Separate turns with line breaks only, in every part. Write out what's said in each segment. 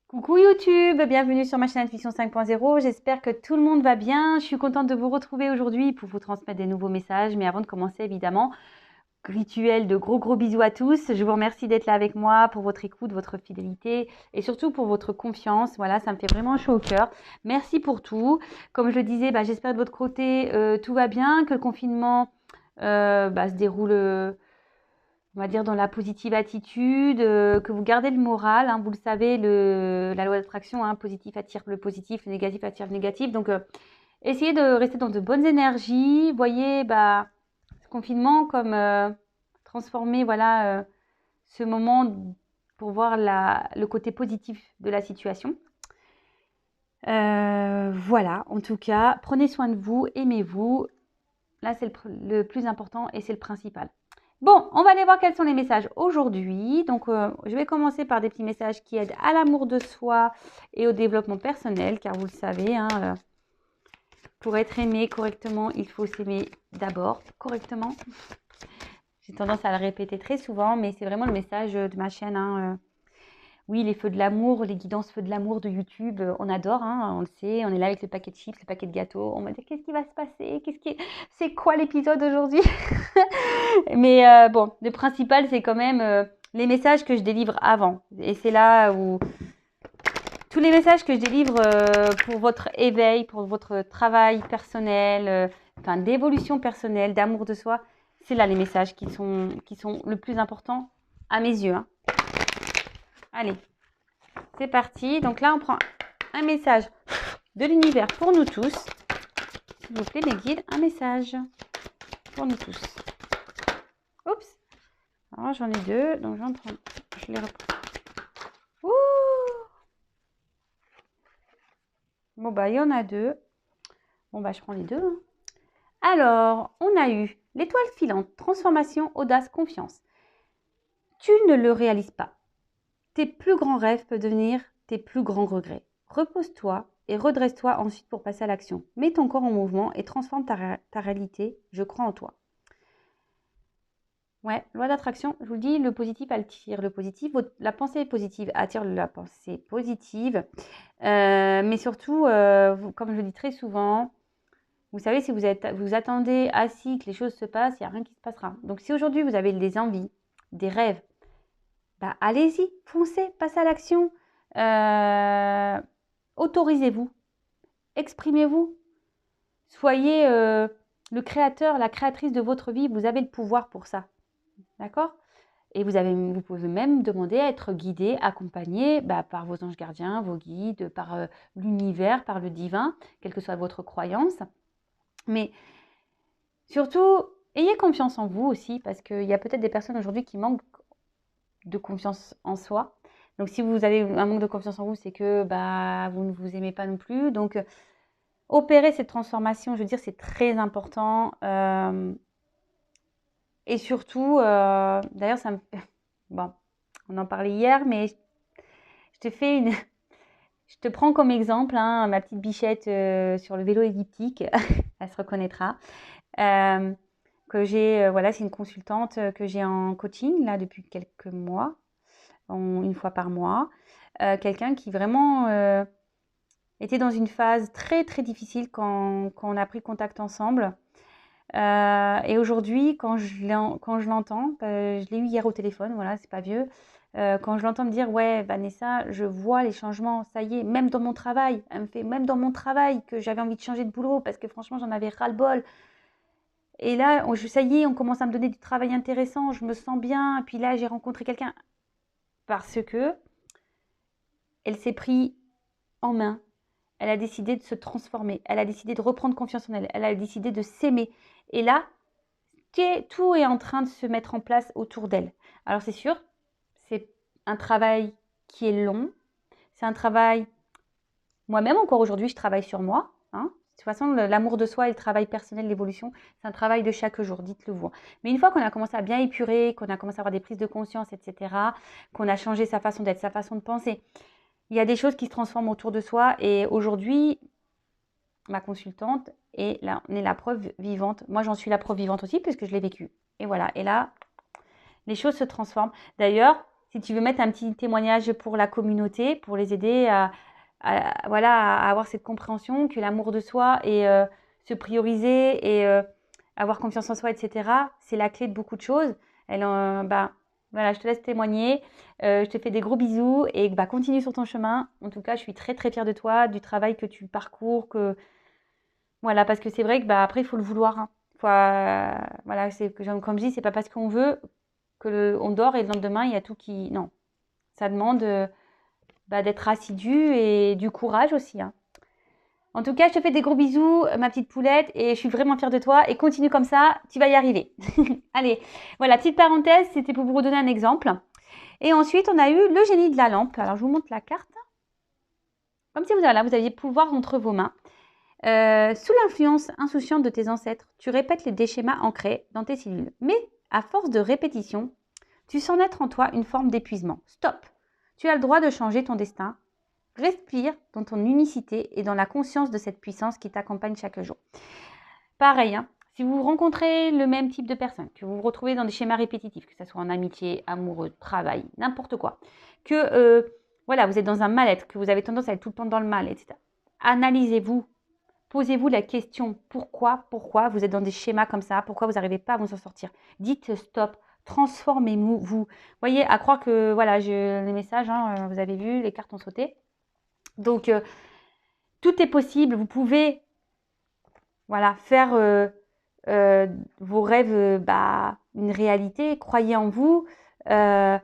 Coucou YouTube, bienvenue sur ma chaîne Intuition 5.0. J'espère que tout le monde va bien. Je suis contente de vous retrouver aujourd'hui pour vous transmettre des nouveaux messages. Mais avant de commencer, évidemment, rituel de gros bisous à tous. Je vous remercie d'être là avec moi pour votre écoute, votre fidélité et surtout pour votre confiance. Voilà, ça me fait vraiment chaud au cœur. Merci pour tout. Comme je le disais, j'espère de votre côté, tout va bien, que le confinement se déroule on va dire dans la positive attitude, que vous gardez le moral. Vous le savez, la loi d'attraction, positif attire le positif, le négatif attire le négatif. Donc, essayez de rester dans de bonnes énergies. Voyez ce confinement comme transformer ce moment pour voir le côté positif de la situation. Voilà, en tout cas, prenez soin de vous, aimez-vous. Là, c'est le plus important et c'est le principal. Bon, on va aller voir quels sont les messages aujourd'hui. Donc, je vais commencer par des petits messages qui aident à l'amour de soi et au développement personnel, car vous le savez, pour être aimé correctement, il faut s'aimer d'abord correctement. J'ai tendance à le répéter très souvent, mais c'est vraiment le message de ma chaîne. Oui, les feux de l'amour, les guidances feux de l'amour de YouTube, on adore, on le sait, on est là avec le paquet de chips, le paquet de gâteaux, on va dire qu'est-ce qui va se passer, c'est quoi l'épisode aujourd'hui? Mais bon, le principal, c'est quand même les messages que je délivre avant. Et c'est là où tous les messages que je délivre pour votre éveil, pour votre travail personnel, d'évolution personnelle, d'amour de soi, c'est là les messages qui sont le plus importants à mes yeux. Allez, c'est parti. Donc là, on prend un message de l'univers pour nous tous. S'il vous plaît, mes guides, un message pour nous tous. Oups. Alors, j'en ai deux, donc j'en prends. Je les reprends. Ouh. Bon, il y en a deux. Bon, je prends les deux. Alors, on a eu l'étoile filante, transformation, audace, confiance. Tu ne le réalises pas. Tes plus grands rêves peuvent devenir tes plus grands regrets. Repose-toi et redresse-toi ensuite pour passer à l'action. Mets ton corps en mouvement et transforme ta réalité. Je crois en toi. Ouais, loi d'attraction, je vous le dis, le positif attire le positif. La pensée positive attire la pensée positive. Mais surtout, comme je le dis très souvent, vous savez, si vous attendez assis que les choses se passent, il n'y a rien qui se passera. Donc, si aujourd'hui vous avez des envies, des rêves, allez-y, foncez, passez à l'action. Autorisez-vous, exprimez-vous. Soyez le créateur, la créatrice de votre vie. Vous avez le pouvoir pour ça. D'accord ? Et vous pouvez même demander à être guidé, accompagné par vos anges gardiens, vos guides, par l'univers, par le divin, quelle que soit votre croyance. Mais surtout, ayez confiance en vous aussi, parce qu'il y a peut-être des personnes aujourd'hui qui manquent de confiance en soi. Donc, si vous avez un manque de confiance en vous, c'est que vous ne vous aimez pas non plus. Donc, opérer cette transformation, je veux dire, c'est très important. Et surtout, d'ailleurs, ça me fait... Bon, on en parlait hier, mais je te prends comme exemple, ma petite bichette sur le vélo elliptique, elle se reconnaîtra. C'est une consultante que j'ai en coaching là depuis quelques mois, une fois par mois. Quelqu'un qui vraiment était dans une phase très très difficile quand on a pris contact ensemble. Et aujourd'hui, quand je l'entends, je l'ai eu hier au téléphone, voilà, c'est pas vieux. Quand je l'entends me dire, ouais, Vanessa, je vois les changements, ça y est, même dans mon travail, elle me fait, même dans mon travail, que j'avais envie de changer de boulot parce que franchement, j'en avais ras-le-bol. Et là, ça y est, on commence à me donner du travail intéressant, je me sens bien. Et puis là, j'ai rencontré quelqu'un parce que elle s'est pris en main. Elle a décidé de se transformer. Elle a décidé de reprendre confiance en elle. Elle a décidé de s'aimer. Et là, tout est en train de se mettre en place autour d'elle. Alors c'est sûr, c'est un travail qui est long. C'est un travail... Moi-même, encore aujourd'hui, je travaille sur moi. De toute façon, l'amour de soi et le travail personnel, l'évolution, c'est un travail de chaque jour, dites-le vous. Mais une fois qu'on a commencé à bien épurer, qu'on a commencé à avoir des prises de conscience, etc., qu'on a changé sa façon d'être, sa façon de penser, il y a des choses qui se transforment autour de soi. Et aujourd'hui, ma consultante est la preuve vivante. Moi, j'en suis la preuve vivante aussi, puisque je l'ai vécu. Et voilà. Et là, les choses se transforment. D'ailleurs, si tu veux mettre un petit témoignage pour la communauté, pour les aider voilà, à avoir cette compréhension que l'amour de soi et se prioriser et avoir confiance en soi, etc., c'est la clé de beaucoup de choses. Voilà, je te laisse témoigner. Je te fais des gros bisous et continue sur ton chemin. En tout cas, je suis très très fière de toi, du travail que tu parcours, voilà, parce que c'est vrai que après, il faut le vouloir. Hein. Voilà, comme je dis, c'est pas parce qu'on veut on dort et le lendemain, il y a tout qui... Non, ça demande d'être assidu et du courage aussi. Hein. En tout cas, je te fais des gros bisous, ma petite poulette, et je suis vraiment fière de toi. Et continue comme ça, tu vas y arriver. Allez, voilà, petite parenthèse, c'était pour vous redonner un exemple. Et ensuite, on a eu le génie de la lampe. Alors, je vous montre la carte. Comme si vous aviez pouvoir entre vos mains. Sous l'influence insouciante de tes ancêtres, tu répètes des schémas ancrés dans tes cellules. Mais à force de répétition, tu sens naître en toi une forme d'épuisement. Stop! Tu as le droit de changer ton destin. Respire dans ton unicité et dans la conscience de cette puissance qui t'accompagne chaque jour. Pareil, hein, si vous rencontrez le même type de personne, que vous vous retrouvez dans des schémas répétitifs, que ce soit en amitié, amoureux, travail, n'importe quoi, que voilà, vous êtes dans un mal-être, que vous avez tendance à être tout le temps dans le mal, etc. Analysez-vous. Posez-vous la question pourquoi vous êtes dans des schémas comme ça, pourquoi vous n'arrivez pas à vous en sortir. Dites stop, transformez-vous. Voyez, à croire que voilà, les messages, hein, vous avez vu, les cartes ont sauté. Donc, tout est possible. Vous pouvez voilà, faire vos rêves une réalité. Croyez en vous. La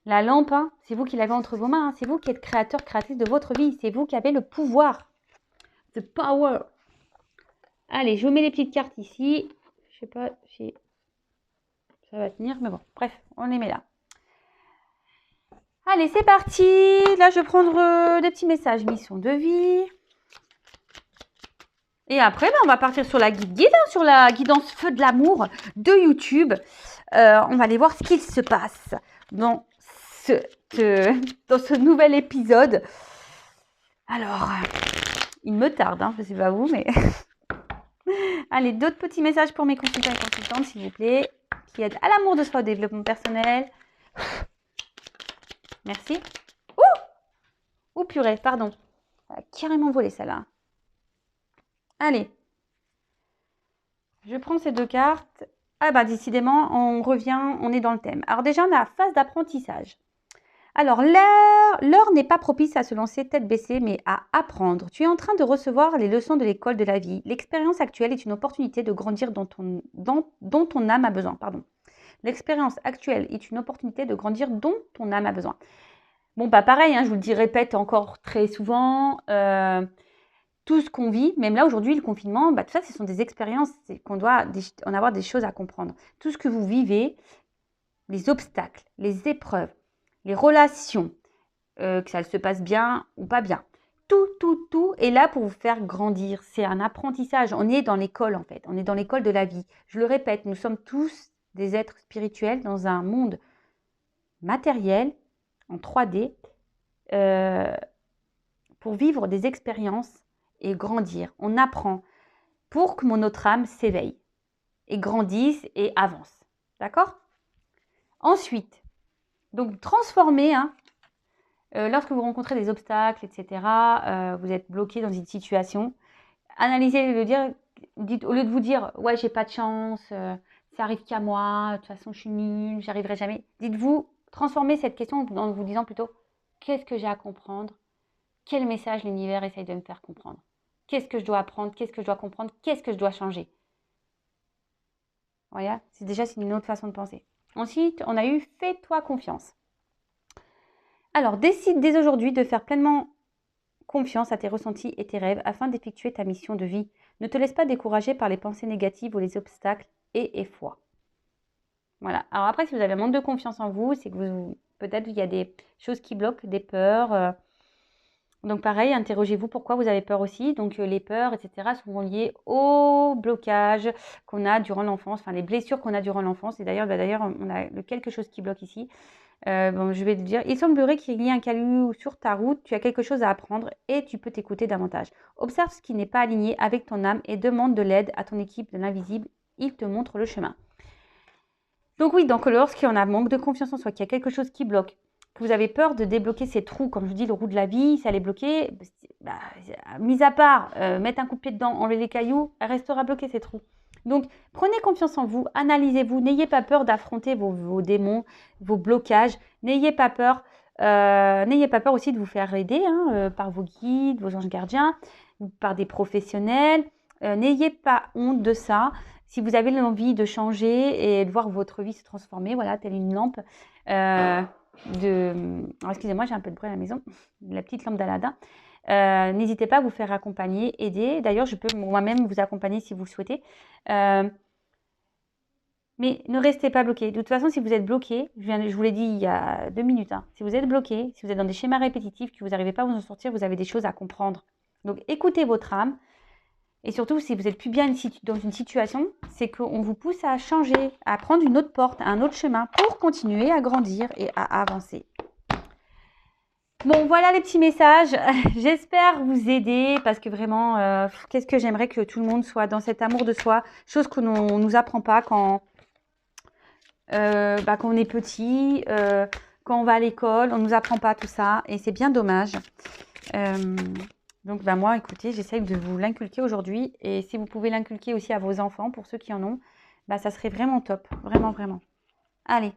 lampe, hein, c'est vous qui l'avez entre vos mains. Hein. C'est vous qui êtes créateur, créatrice de votre vie. C'est vous qui avez le pouvoir. The power. Allez, je vous mets les petites cartes ici. Je sais pas si ça va tenir, mais bon, bref, on les met là. Allez, c'est parti. Là, je vais prendre des petits messages mission de vie. Et après, on va partir sur la guide, sur la guidance feu de l'amour de YouTube. On va aller voir ce qu'il se passe dans ce nouvel épisode. Alors, il me tarde, hein, je ne sais pas vous, mais... Allez, d'autres petits messages pour mes consultants et consultantes, s'il vous plaît, qui aident à l'amour de soi, au développement personnel. Merci. Ouh, purée, pardon. Elle a carrément volé, celle-là. Allez. Je prends ces deux cartes. Ah décidément, on revient, on est dans le thème. Alors déjà, on a la phase d'apprentissage. Alors, l'heure n'est pas propice à se lancer tête baissée, mais à apprendre. Tu es en train de recevoir les leçons de l'école de la vie. L'expérience actuelle est une opportunité de grandir dont ton âme a besoin. L'expérience actuelle est une opportunité de grandir dont ton âme a besoin. Bon, pareil, hein, je vous le dis, répète encore très souvent. Tout ce qu'on vit, même là aujourd'hui, le confinement, tout ça, ce sont des expériences qu'on doit en avoir des choses à comprendre. Tout ce que vous vivez, les obstacles, les épreuves, les relations, que ça se passe bien ou pas bien. Tout est là pour vous faire grandir. C'est un apprentissage. On est dans l'école en fait. On est dans l'école de la vie. Je le répète, nous sommes tous des êtres spirituels dans un monde matériel, en 3D, pour vivre des expériences et grandir. On apprend pour que notre âme s'éveille et grandisse et avance. D'accord ? Ensuite, donc transformer, lorsque vous rencontrez des obstacles, etc., vous êtes bloqué dans une situation, analysez le dire, dites, au lieu de vous dire « ouais, j'ai pas de chance, ça arrive qu'à moi, de toute façon, je suis nulle, j'y arriverai jamais », dites-vous, transformez cette question en vous disant plutôt « qu'est-ce que j'ai à comprendre ? Quel message l'univers essaye de me faire comprendre ? Qu'est-ce que je dois apprendre ? Qu'est-ce que je dois comprendre ? Qu'est-ce que je dois changer ?» Voilà, c'est une autre façon de penser. Ensuite, on a eu « fais-toi confiance ». Alors, décide dès aujourd'hui de faire pleinement confiance à tes ressentis et tes rêves afin d'effectuer ta mission de vie. Ne te laisse pas décourager par les pensées négatives ou les obstacles et foi. Voilà. Alors après, si vous avez un manque de confiance en vous, c'est que peut-être il y a des choses qui bloquent, des peurs. Donc pareil, interrogez-vous pourquoi vous avez peur aussi. Donc les peurs, etc. sont liées au blocage qu'on a durant l'enfance, enfin les blessures qu'on a durant l'enfance. Et d'ailleurs, on a quelque chose qui bloque ici. Je vais te dire, il semblerait qu'il y ait un caillou sur ta route, tu as quelque chose à apprendre et tu peux t'écouter davantage. Observe ce qui n'est pas aligné avec ton âme et demande de l'aide à ton équipe de l'invisible, il te montre le chemin. Donc oui, lorsqu'il y en a manque de confiance en soi, qu'il y a quelque chose qui bloque, que vous avez peur de débloquer ces trous. Comme je vous dis, le roue de la vie, ça allait bloquer. Bah, mis à part mettre un coup de pied dedans, enlever les cailloux, elle restera bloquée ces trous. Donc, prenez confiance en vous, analysez-vous, n'ayez pas peur d'affronter vos démons, vos blocages, n'ayez pas peur aussi de vous faire aider par vos guides, vos anges gardiens, par des professionnels. N'ayez pas honte de ça. Si vous avez l'envie de changer et de voir votre vie se transformer, voilà, telle une lampe excusez-moi, j'ai un peu de bruit à la maison, la petite lampe d'Aladin. N'hésitez pas à vous faire accompagner, aider. D'ailleurs, je peux moi-même vous accompagner si vous le souhaitez. Mais ne restez pas bloqué. De toute façon, si vous êtes bloqué, je vous l'ai dit il y a 2 minutes, si vous êtes bloqué, si vous êtes dans des schémas répétitifs, que vous n'arrivez pas à vous en sortir, vous avez des choses à comprendre. Donc, écoutez votre âme. Et surtout, si vous n'êtes plus bien dans une situation, c'est qu'on vous pousse à changer, à prendre une autre porte, un autre chemin pour continuer à grandir et à avancer. Bon, voilà les petits messages. J'espère vous aider parce que vraiment, qu'est-ce que j'aimerais que tout le monde soit dans cet amour de soi, chose qu'on ne nous apprend pas quand on est petit, quand on va à l'école, on ne nous apprend pas tout ça et c'est bien dommage. Donc moi, écoutez, j'essaye de vous l'inculquer aujourd'hui et si vous pouvez l'inculquer aussi à vos enfants, pour ceux qui en ont, ça serait vraiment top, vraiment, vraiment. Allez.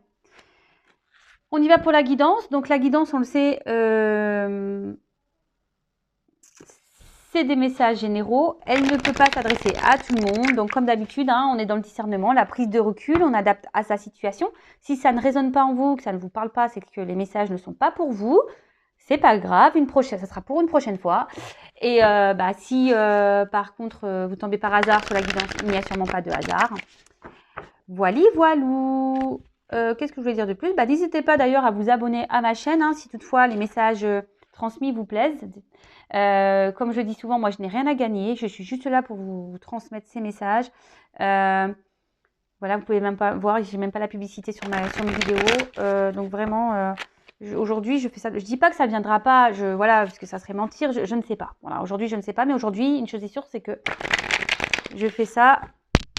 On y va pour la guidance. Donc la guidance, on le sait, c'est des messages généraux. Elle ne peut pas s'adresser à tout le monde. Donc comme d'habitude, on est dans le discernement, la prise de recul, on adapte à sa situation. Si ça ne résonne pas en vous, que ça ne vous parle pas, c'est que les messages ne sont pas pour vous. C'est pas grave, ça sera pour une prochaine fois. Et si par contre vous tombez par hasard sur la guidance, il n'y a sûrement pas de hasard. Voilou. Qu'est-ce que je voulais dire de plus? N'hésitez pas d'ailleurs à vous abonner à ma chaîne si toutefois les messages transmis vous plaisent. Comme je dis souvent, moi je n'ai rien à gagner. Je suis juste là pour vous transmettre ces messages. Voilà, vous pouvez même pas voir, j'ai même pas la publicité sur mes vidéos. Donc vraiment, aujourd'hui je fais ça. Je dis pas que ça ne viendra pas, parce que ça serait mentir. Je ne sais pas. Voilà, aujourd'hui je ne sais pas, mais aujourd'hui une chose est sûre, c'est que je fais ça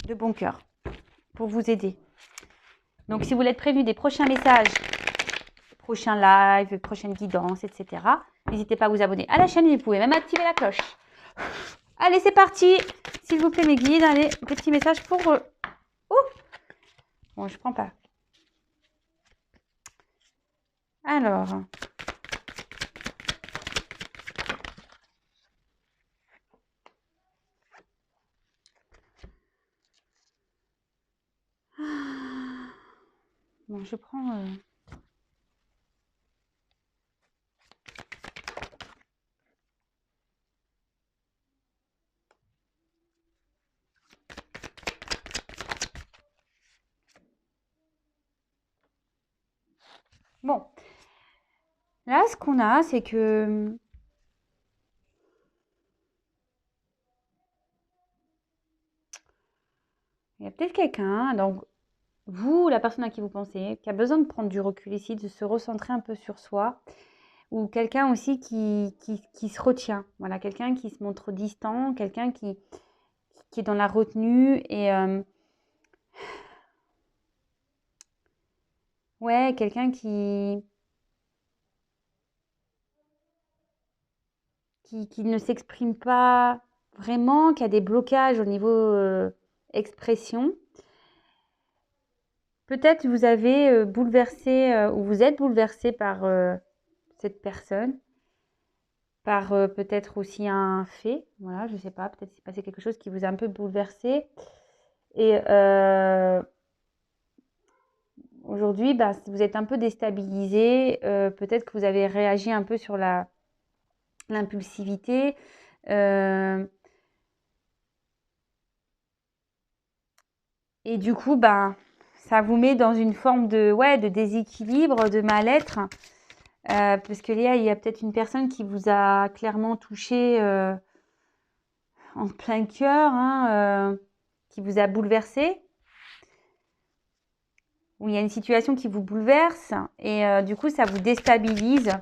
de bon cœur pour vous aider. Donc, si vous voulez être prévenu des prochains messages, prochains lives, prochaines guidances, etc., n'hésitez pas à vous abonner à la chaîne et vous pouvez même activer la cloche. Allez, c'est parti. S'il vous plaît, mes guides, allez, petit message pour... Bon, je prends pas. Alors... Bon, je prends... Bon. Là, ce qu'on a, c'est que... Il y a peut-être quelqu'un, donc vous, la personne à qui vous pensez, qui a besoin de prendre du recul ici, de se recentrer un peu sur soi, ou quelqu'un aussi qui se retient. Voilà, quelqu'un qui se montre distant, quelqu'un qui est dans la retenue et quelqu'un qui ne s'exprime pas vraiment, qui a des blocages au niveau expression. Peut-être vous avez bouleversé ou vous êtes bouleversé par cette personne, par peut-être aussi un fait. Voilà, je ne sais pas, peut-être s'est passé quelque chose qui vous a un peu bouleversé. Et aujourd'hui, vous êtes un peu déstabilisé. Peut-être que vous avez réagi un peu sur l'impulsivité. Et du coup, ça vous met dans une forme de déséquilibre, de mal-être. Parce que là, il y a peut-être une personne qui vous a clairement touché en plein cœur, qui vous a bouleversé. Ou il y a une situation qui vous bouleverse et du coup, ça vous déstabilise.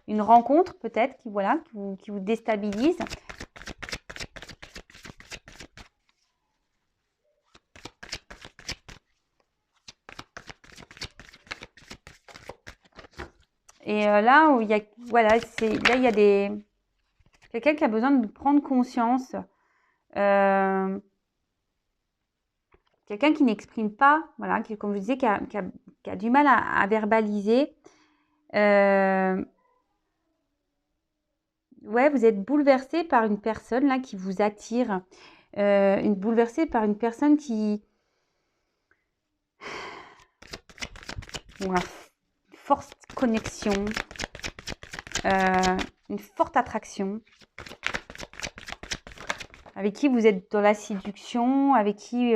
Une rencontre peut-être qui vous déstabilise. Et là, où il y a, voilà, là, il y a quelqu'un qui a besoin de prendre conscience. Euh, Quelqu'un qui n'exprime pas, voilà, comme je disais, qui a du mal à verbaliser. Ouais, vous êtes bouleversé par une personne là qui vous attire. Bouleversé par une personne qui... Ou une forte connexion, une forte attraction, avec qui vous êtes dans la séduction, avec qui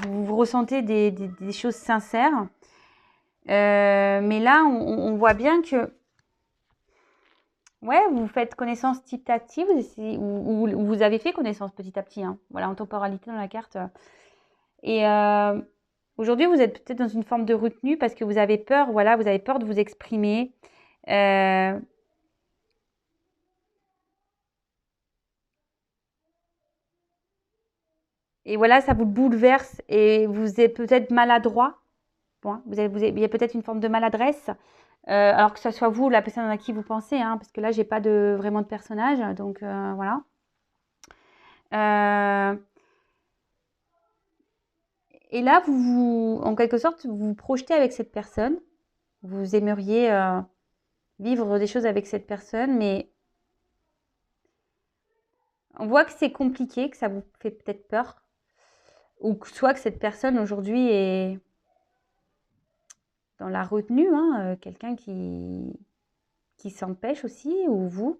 vous ressentez des choses sincères. Mais là, on voit bien que ouais, vous faites connaissance petit à petit, ou vous avez fait connaissance petit à petit, hein, voilà, en temporalité dans la carte. Et aujourd'hui, vous êtes peut-être dans une forme de retenue parce que vous avez peur, voilà, vous avez peur de vous exprimer. Euh, et voilà, ça vous bouleverse et vous êtes peut-être maladroit. Bon, hein, il y a peut-être une forme de maladresse. Alors que ce soit vous, la personne à qui vous pensez, hein, parce que là, j'ai pas vraiment de personnage, donc voilà. Euh, et là, en quelque sorte, vous vous projetez avec cette personne. Vous aimeriez vivre des choses avec cette personne, mais on voit que c'est compliqué, que ça vous fait peut-être peur, ou soit que cette personne aujourd'hui est dans la retenue, hein, quelqu'un qui s'empêche aussi, ou vous.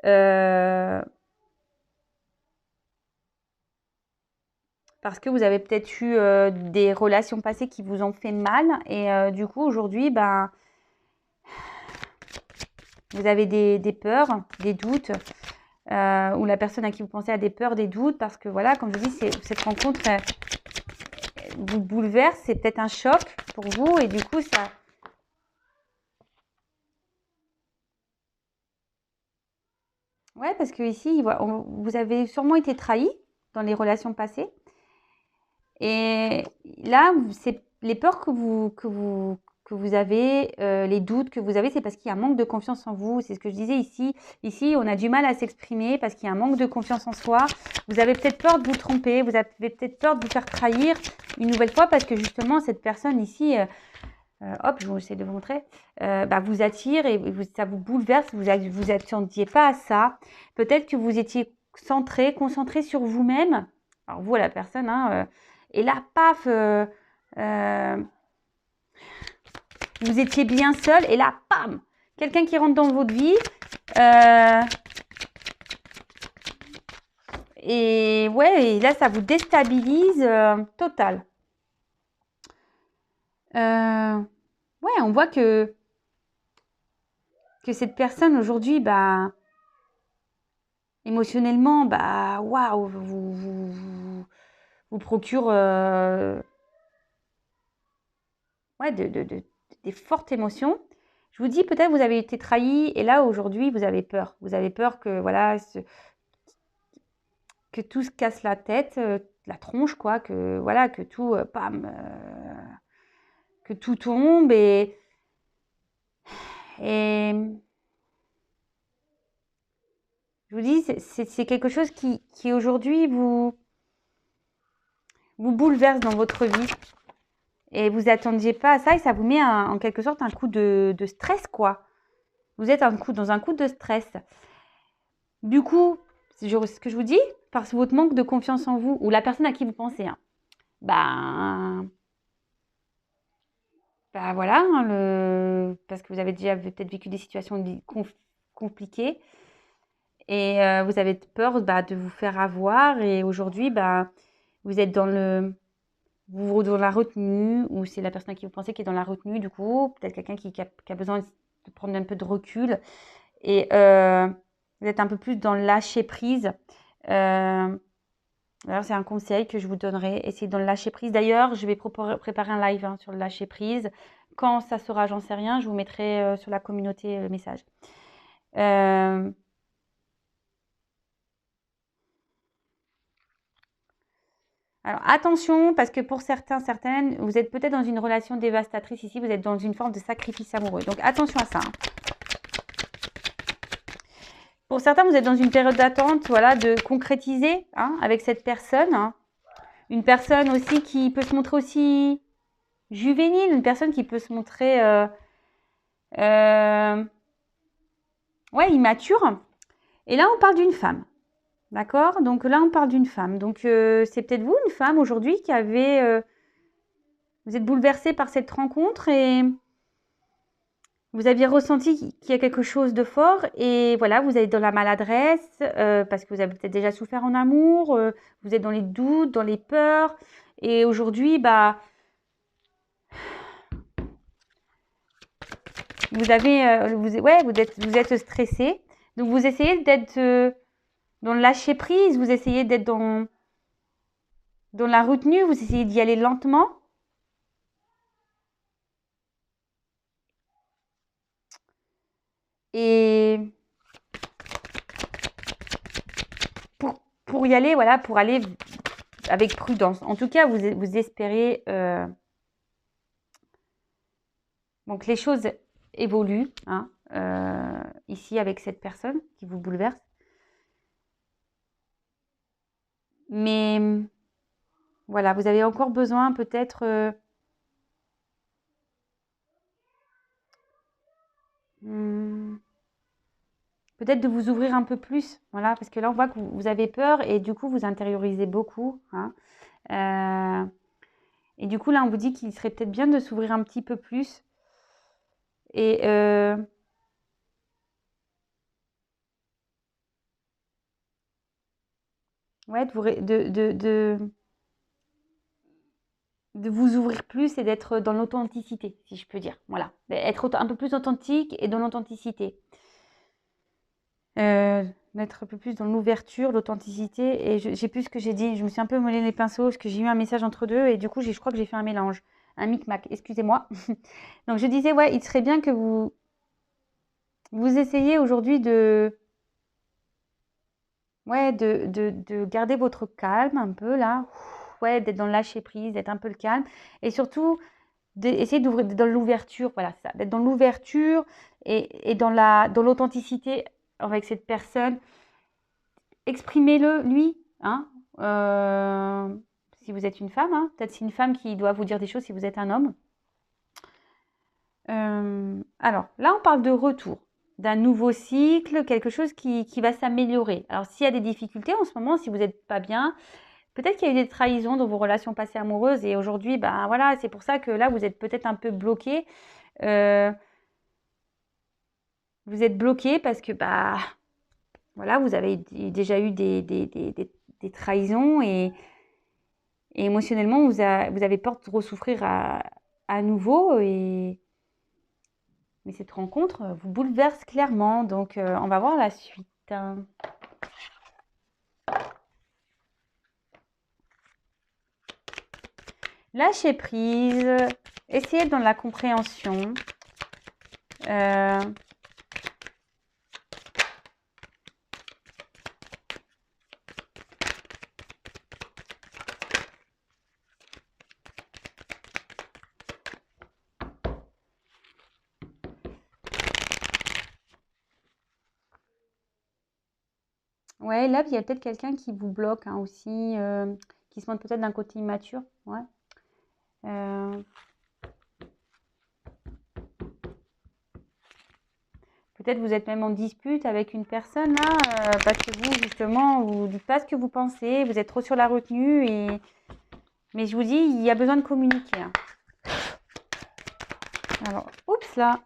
Euh, Parce que vous avez peut-être eu des relations passées qui vous ont fait mal, et du coup aujourd'hui, ben, vous avez des peurs, des doutes, ou la personne à qui vous pensez a des peurs, des doutes, parce que voilà, comme je dis, cette rencontre vous bouleverse, c'est peut-être un choc pour vous, et du coup, ça... Ouais, parce que ici, vous avez sûrement été trahi dans les relations passées, et là, c'est les peurs que vous avez, les doutes que vous avez, c'est parce qu'il y a un manque de confiance en vous. C'est ce que je disais ici. Ici, on a du mal à s'exprimer parce qu'il y a un manque de confiance en soi. Vous avez peut-être peur de vous tromper, vous avez peut-être peur de vous faire trahir une nouvelle fois parce que justement, cette personne ici, hop, je vais essayer de vous montrer, bah, vous attire et ça vous bouleverse, vous attendiez pas à ça. Peut-être que vous étiez concentré sur vous-même. Alors vous, la personne, hein, et là, paf, euh, vous étiez bien seul et là, pam, quelqu'un qui rentre dans votre vie. euh, et ouais, et là, ça vous déstabilise total. Ouais, on voit que cette personne aujourd'hui, bah, émotionnellement, bah, waouh, vous procure ouais, des fortes émotions. Je vous dis, peut-être vous avez été trahi et là, aujourd'hui, vous avez peur. Vous avez peur que, voilà, que tout se casse la tête, la tronche, quoi, que, voilà, que tout, pam, que tout tombe et je vous dis, c'est quelque chose qui aujourd'hui vous bouleverse dans votre vie. Et vous attendiez pas à ça et ça vous met en quelque sorte un coup de stress, quoi. Vous êtes dans un coup de stress. Du coup, ce que je vous dis, parce que votre manque de confiance en vous ou la personne à qui vous pensez, hein, ben, voilà, hein, parce que vous avez déjà peut-être vécu des situations compliquées et vous avez peur bah, de vous faire avoir et aujourd'hui, bah, vous êtes dans la retenue ou c'est la personne à qui vous pensez qui est dans la retenue, du coup, peut-être quelqu'un qui a besoin de prendre un peu de recul et vous êtes un peu plus dans le lâcher prise. Euh, D'ailleurs, c'est un conseil que je vous donnerai. Essayez dans le lâcher prise. D'ailleurs, je vais préparer un live hein, sur le lâcher prise. Quand ça sera, j'en sais rien, je vous mettrai sur la communauté le message. Euh, Alors attention, parce que pour certains, certaines, vous êtes peut-être dans une relation dévastatrice ici, vous êtes dans une forme de sacrifice amoureux. Donc attention à ça. Hein. Pour certains, vous êtes dans une période d'attente, voilà, de concrétiser hein, avec cette personne. Hein. Une personne aussi qui peut se montrer aussi juvénile, une personne qui peut se montrer ouais, immature. Et là, on parle d'une femme. D'accord? Donc là, on parle d'une femme. Donc c'est peut-être vous, une femme aujourd'hui, qui avez... vous êtes bouleversé par cette rencontre et vous aviez ressenti qu'il y a quelque chose de fort et voilà, vous êtes dans la maladresse parce que vous avez peut-être déjà souffert en amour, vous êtes dans les doutes, dans les peurs et aujourd'hui, bah, vous avez, ouais, vous êtes stressé. Donc vous essayez d'être dans le lâcher prise, vous essayez d'être dans la retenue, vous essayez d'y aller lentement. Et pour y aller, voilà, pour aller avec prudence. En tout cas, vous espérez donc les choses évoluent hein, ici avec cette personne qui vous bouleverse. Mais voilà, vous avez encore besoin peut-être peut-être de vous ouvrir un peu plus. Voilà, parce que là, on voit que vous avez peur et du coup, vous intériorisez beaucoup. Hein. Et du coup, là, on vous dit qu'il serait peut-être bien de s'ouvrir un petit peu plus. Et ouais, de vous ouvrir plus et d'être dans l'authenticité, si je peux dire. Voilà, être un peu plus authentique et dans l'authenticité. D'être un peu plus dans l'ouverture, l'authenticité. Et j'ai plus ce que j'ai dit. Je me suis un peu mêlé les pinceaux parce que j'ai eu un message entre deux et du coup, je crois que j'ai fait un mélange, un micmac. Excusez-moi. Donc, je disais, ouais, il serait bien que vous essayiez aujourd'hui ouais, de garder votre calme un peu là. Ouais, d'être dans le lâcher prise, d'être un peu le calme. Et surtout, d'essayer d'ouvrir dans l'ouverture. Voilà, c'est ça. D'être dans l'ouverture et dans l'authenticité avec cette personne. Exprimez-le lui. Hein, si vous êtes une femme, hein, peut-être c'est une femme qui doit vous dire des choses si vous êtes un homme. Alors, là, on parle de retour, d'un nouveau cycle, quelque chose qui va s'améliorer. Alors, s'il y a des difficultés en ce moment, si vous n'êtes pas bien, peut-être qu'il y a eu des trahisons dans vos relations passées amoureuses et aujourd'hui, ben voilà, c'est pour ça que là, vous êtes peut-être un peu bloqué. Vous êtes bloqué parce que, bah, voilà, vous avez déjà eu des trahisons et émotionnellement, vous avez peur de ressouffrir à nouveau. Mais cette rencontre vous bouleverse clairement. Donc, on va voir la suite. Lâcher prise. Essayez dans la compréhension. Ouais, là, il y a peut-être quelqu'un qui vous bloque hein, aussi, qui se montre peut-être d'un côté immature. Ouais. Peut-être vous êtes même en dispute avec une personne là, parce que vous, justement, vous dites pas ce que vous pensez, vous êtes trop sur la retenue. Mais je vous dis, il y a besoin de communiquer. Hein. Alors, oups là,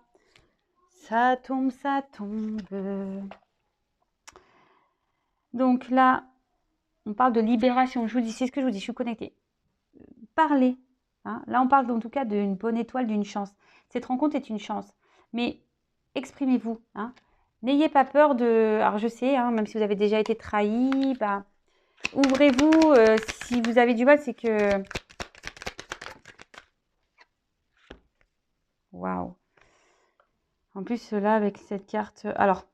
ça tombe, ça tombe. Donc là, on parle de libération. Je vous dis, c'est ce que je vous dis, je suis connectée. Parlez. Hein. Là, on parle en tout cas d'une bonne étoile, d'une chance. Cette rencontre est une chance. Mais exprimez-vous. Hein. N'ayez pas peur de... Alors, je sais, hein, même si vous avez déjà été trahi, bah, ouvrez-vous. Si vous avez du mal, c'est que... Waouh. En plus, là, avec cette carte... Alors,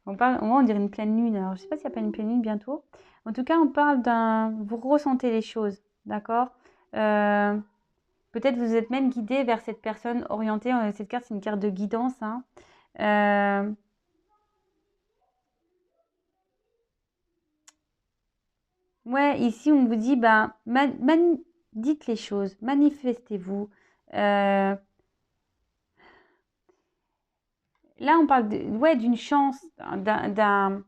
on dirait une pleine lune. Alors, je ne sais pas s'il n'y a pas une pleine lune bientôt. En tout cas, on parle vous ressentez les choses, d'accord? Peut-être vous êtes même guidé vers cette personne orientée. Cette carte, c'est une carte de guidance, hein. Ouais, ici, on vous dit, ben, dites les choses, manifestez-vous. Là, on parle ouais, d'une chance, d'un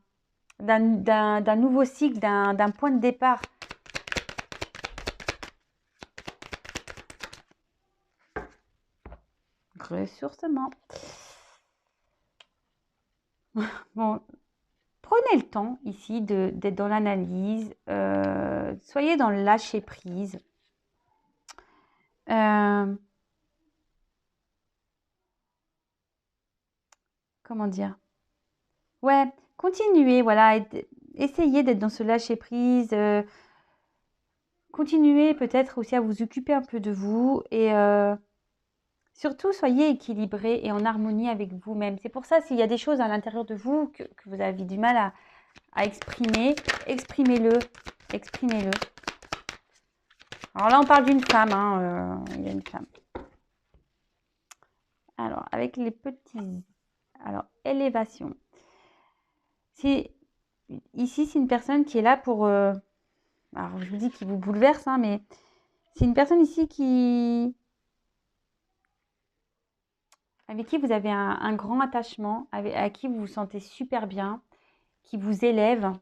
nouveau cycle, d'un point de départ. Ressourcement. Bon, prenez le temps ici d'être dans l'analyse. Soyez dans le lâcher prise. Comment dire? Ouais, continuez, voilà. Essayez d'être dans ce lâcher prise. Continuez peut-être aussi à vous occuper un peu de vous. Et surtout, soyez équilibré et en harmonie avec vous-même. C'est pour ça, s'il y a des choses à l'intérieur de vous que vous avez du mal à exprimer, exprimez-le. Exprimez-le. Alors là, on parle d'une femme. Hein, il y a une femme. Alors, avec les petits... Alors, élévation. Ici, c'est une personne qui est là pour... alors, je vous dis qu'il vous bouleverse, hein, mais c'est une personne ici avec qui vous avez un grand attachement, à qui vous vous sentez super bien, qui vous élève.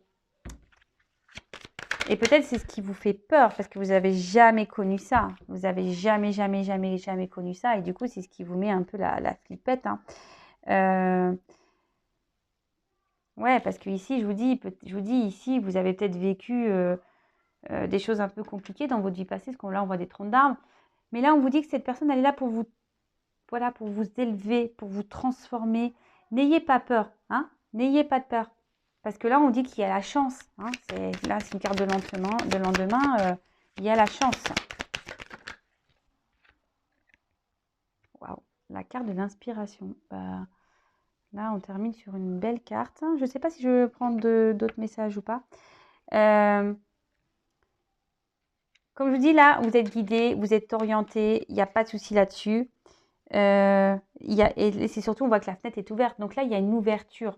Et peut-être c'est ce qui vous fait peur parce que vous n'avez jamais connu ça. Vous n'avez jamais, jamais, jamais, jamais connu ça. Et du coup, c'est ce qui vous met un peu la flippette. Hein. Ouais, parce que ici, je vous dis, ici, vous avez peut-être vécu des choses un peu compliquées dans votre vie passée, parce qu'on là, on voit des troncs d'arbres. Mais là, on vous dit que cette personne, elle est là pour vous, voilà, pour vous élever, pour vous transformer. N'ayez pas peur, hein. N'ayez pas de peur. Parce que là, on dit qu'il y a la chance. Hein. Là, c'est une carte de lendemain. Il y a la chance. Waouh, la carte de l'inspiration. Bah, là, on termine sur une belle carte. Je ne sais pas si je vais prendre d'autres messages ou pas. Comme je vous dis, là, vous êtes guidé, vous êtes orienté. Il n'y a pas de souci là-dessus. Et c'est surtout, on voit que la fenêtre est ouverte. Donc là, il y a une ouverture.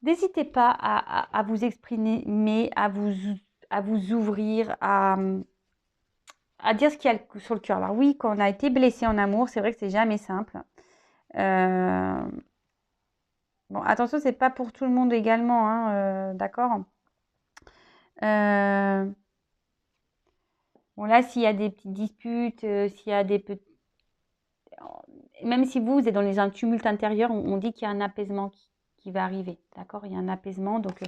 N'hésitez pas à vous exprimer, mais à vous ouvrir, à dire ce qu'il y a sur le cœur. Alors oui, quand on a été blessé en amour, c'est vrai que c'est jamais simple. Bon, attention, c'est pas pour tout le monde également, hein, d'accord. Bon là, s'il y a des petites disputes, s'il y a des petits... Même si vous êtes dans un tumulte intérieur, on dit qu'il y a un apaisement qui va arriver, d'accord. Il y a un apaisement, donc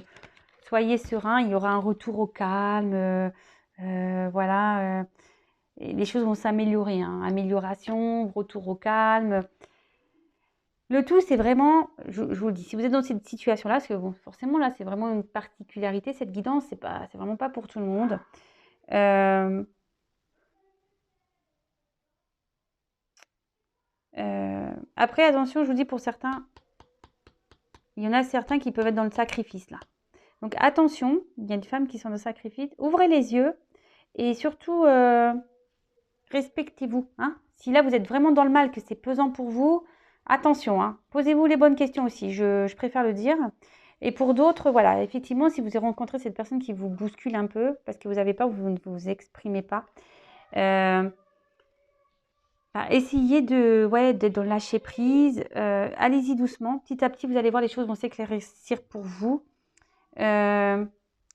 soyez serein, il y aura un retour au calme, voilà. Et les choses vont s'améliorer, hein. Amélioration, retour au calme. Le tout, c'est vraiment, je vous le dis, si vous êtes dans cette situation-là, parce que bon, forcément, là, c'est vraiment une particularité, cette guidance, c'est vraiment pas pour tout le monde. Après, attention, je vous dis, pour certains, il y en a certains qui peuvent être dans le sacrifice, là. Donc, attention, il y a des femmes qui sont dans le sacrifice. Ouvrez les yeux et surtout, respectez-vous. Hein. Si là, vous êtes vraiment dans le mal, que c'est pesant pour vous, attention. Hein. Posez-vous les bonnes questions aussi, je préfère le dire. Et pour d'autres, voilà, effectivement, si vous avez rencontré cette personne qui vous bouscule un peu, parce que vous n'avez pas, vous ne vous exprimez pas, essayez d'être dans le lâcher prise. Allez-y doucement. Petit à petit, vous allez voir, les choses vont s'éclaircir pour vous.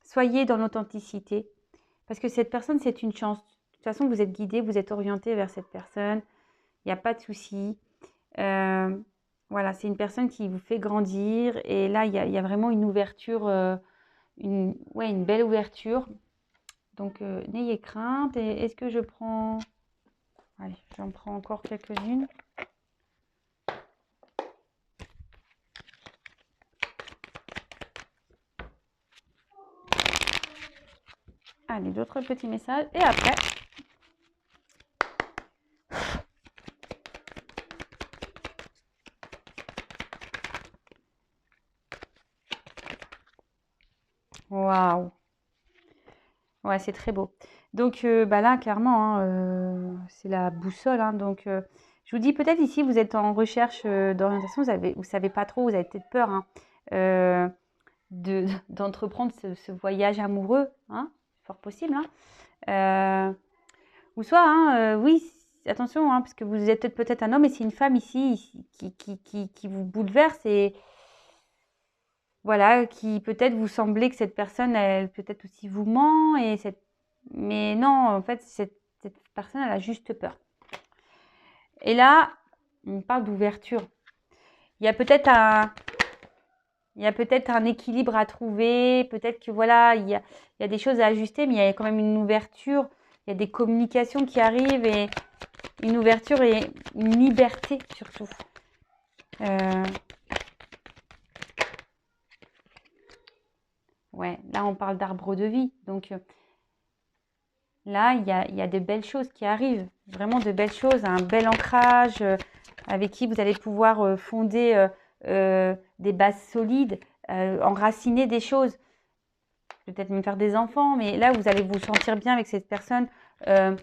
Soyez dans l'authenticité. Parce que cette personne, c'est une chance. De toute façon, vous êtes guidé, vous êtes orienté vers cette personne. Il n'y a pas de souci. Voilà, c'est une personne qui vous fait grandir. Et là, il y a vraiment une ouverture, une belle ouverture. Donc, n'ayez crainte. Et est-ce que je prends... Allez, j'en prends encore quelques-unes. Allez, d'autres petits messages. Et après... Waouh. Ouais, c'est très beau. Donc, bah là, clairement, hein, c'est la boussole, hein. Donc, je vous dis peut-être ici, vous êtes en recherche d'orientation, vous savez pas trop, vous avez peut-être peur, hein, euh, d'entreprendre ce voyage amoureux, hein, fort possible, hein. Euh, ou soit, hein, oui, attention, hein, parce que vous êtes peut-être un homme et c'est une femme ici qui vous bouleverse et voilà, qui peut-être vous semblez que cette personne, elle peut-être aussi vous ment mais non, en fait, cette personne, elle a juste peur. Et là, on parle d'ouverture. Il y a peut-être un, il y a peut-être un équilibre à trouver. Peut-être que voilà, il y a des choses à ajuster, mais il y a quand même une ouverture. Il y a des communications qui arrivent et une ouverture et une liberté surtout. Euh, ouais, là, on parle d'arbre de vie. Donc, là, il y a de belles choses qui arrivent, vraiment de belles choses, un bel ancrage avec qui vous allez pouvoir fonder des bases solides, enraciner des choses, peut-être même faire des enfants, mais là, vous allez vous sentir bien avec cette personne, euh,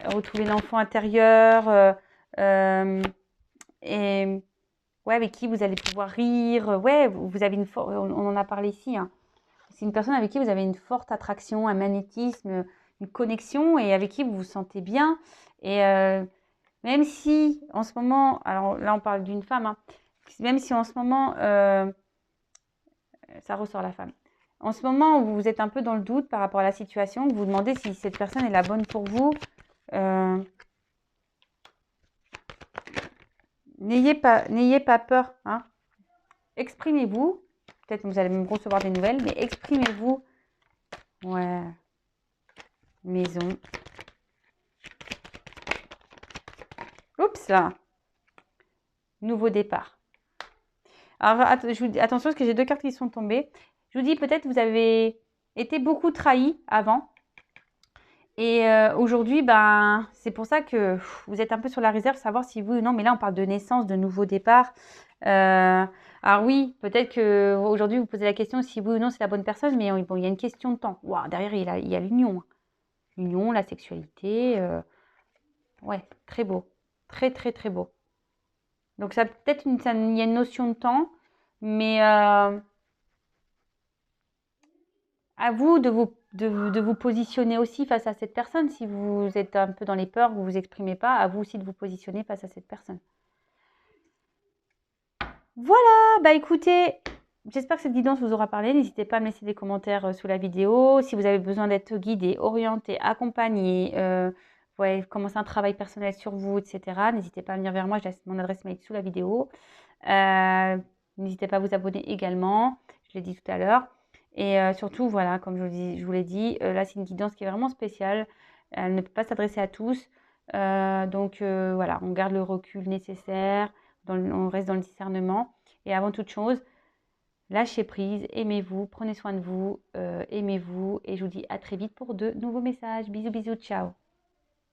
retrouver l'enfant intérieur et ouais, avec qui vous allez pouvoir rire. Ouais, vous avez on en a parlé ici, hein. C'est une personne avec qui vous avez une forte attraction, un magnétisme, une connexion et avec qui vous vous sentez bien. Et même si en ce moment, alors là on parle d'une femme, hein, même si en ce moment, ça ressort la femme, en ce moment où vous êtes un peu dans le doute par rapport à la situation, que vous vous demandez si cette personne est la bonne pour vous, euh, n'ayez pas peur, hein. Exprimez-vous. Peut-être que vous allez même recevoir des nouvelles, mais exprimez-vous. Ouais, maison. Oups là. Nouveau départ. Alors, attention parce que j'ai deux cartes qui sont tombées. Je vous dis peut-être vous avez été beaucoup trahi avant. Et aujourd'hui, ben, c'est pour ça que vous êtes un peu sur la réserve, savoir si oui ou non. Mais là, on parle de naissance, de nouveau départ. Alors oui, peut-être qu'aujourd'hui, vous posez la question si oui ou non c'est la bonne personne. Mais bon, il y a une question de temps. Wow, derrière, il y a l'union, hein. L'union, la sexualité. Ouais, très beau. Très, très, très beau. Donc, ça peut-être il y a une notion de temps. Mais à vous de vous positionner aussi face à cette personne. Si vous êtes un peu dans les peurs, vous vous exprimez pas, à vous aussi de vous positionner face à cette personne. Voilà, bah écoutez, j'espère que cette guidance vous aura parlé. N'hésitez pas à me laisser des commentaires sous la vidéo. Si vous avez besoin d'être guidé, orienté, accompagné, ouais, commencer un travail personnel sur vous, etc., n'hésitez pas à venir vers moi. Je laisse mon adresse mail sous la vidéo. N'hésitez pas à vous abonner également. Je l'ai dit tout à l'heure. Et surtout, voilà, comme je vous l'ai dit, là, c'est une guidance qui est vraiment spéciale. Elle ne peut pas s'adresser à tous. Donc, voilà, on garde le recul nécessaire. On reste dans le discernement. Et avant toute chose, lâchez prise, aimez-vous, prenez soin de vous, aimez-vous. Et je vous dis à très vite pour de nouveaux messages. Bisous, bisous, ciao.